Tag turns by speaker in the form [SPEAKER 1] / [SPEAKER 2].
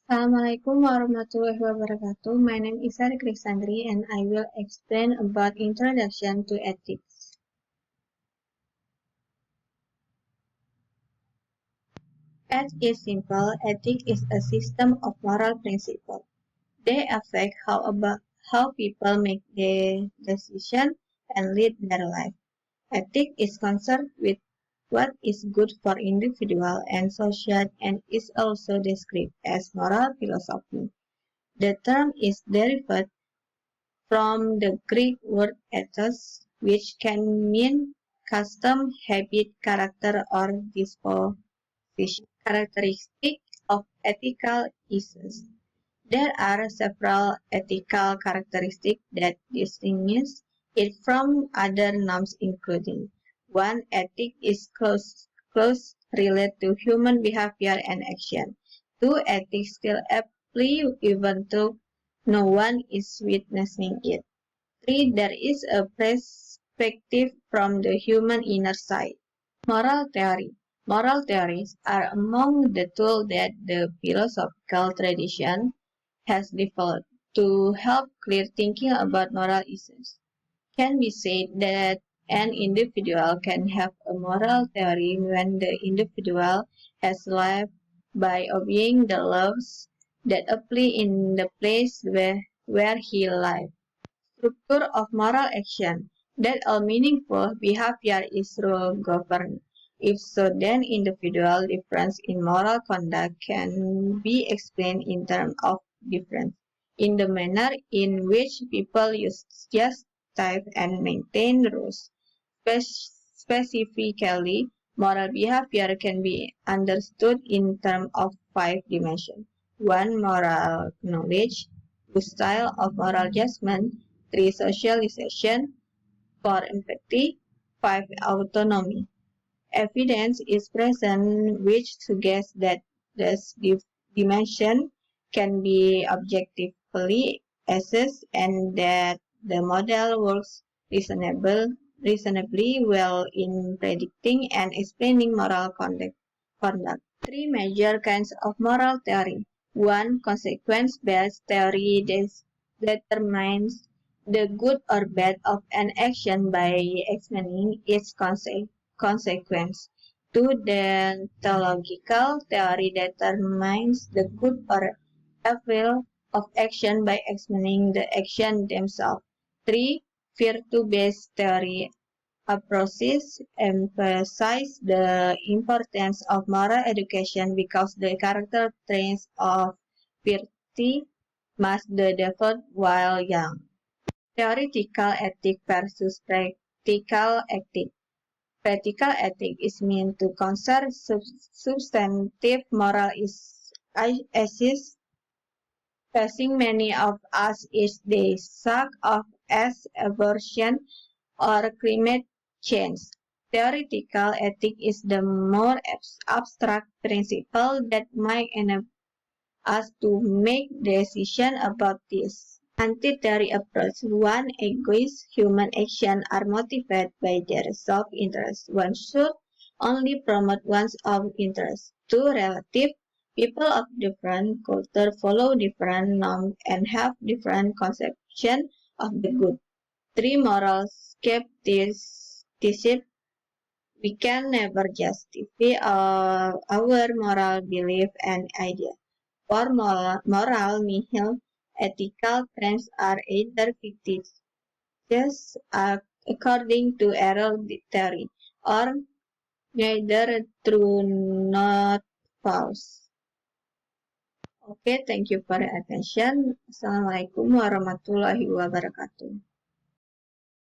[SPEAKER 1] Assalamualaikum warahmatullahi wabarakatuh. My name is Sari Krisandri and I will explain about Introduction to Ethics. At its simple, ethics is a system of moral principles. They affect how people make their decisions and lead their life. Ethics is concerned with what is good for individual and society and is also described as moral philosophy. The term is derived from the Greek word ethos, which can mean custom, habit, character, or disposition. Characteristics of ethical issues. There are several ethical characteristics that distinguish it from other norms, including 1. Ethics is close related to human behavior and action. 2. Ethics still apply even though no one is witnessing it. 3. There is a perspective from the human inner side. Moral theory. Moral theories are among the tools that the philosophical tradition has developed to help clear thinking about moral issues. Can be said that an individual can have a moral theory when the individual has lived by obeying the laws that apply in the place where he lives. Structure of moral action. That all meaningful behavior is rule governed. If so, then individual difference in moral conduct can be explained in terms of difference in the manner in which people use justice and maintain rules. Specifically, moral behavior can be understood in terms of 5 dimensions. 1. Moral knowledge. 2. Style of moral judgment. 3. Socialization. 4. Empathy. 5. Autonomy. Evidence is present which suggests that this dimension can be objectively assessed and that the model works reasonably well in predicting and explaining moral conduct. 3 major kinds of moral theory. 1. Consequence-based theory determines the good or bad of an action by examining its consequence. 2. Deontological theory determines the good or evil of action by examining the action themselves. 3. Virtue-based theory approaches emphasize the importance of moral education because the character traits of virtue must be developed while young. Theoretical ethics versus practical ethics. Practical ethics is meant to concern substantive moral issues facing many of us each day, such as abortion or climate change. Theoretical ethics is the more abstract principle that might enable us to make decisions about this. Anti-theory approach. 1. Egoist human actions are motivated by their self-interest. One should only promote one's own interest. 2. Relative. People of different cultures follow different norms and have different conceptions of the good. 3. Moral skepticism. We can never justify our moral belief and idea. For moral nihil, ethical claims are either fictitious according to error theory or neither true nor false. Okay, thank you for your attention. Assalamualaikum warahmatullahi wabarakatuh.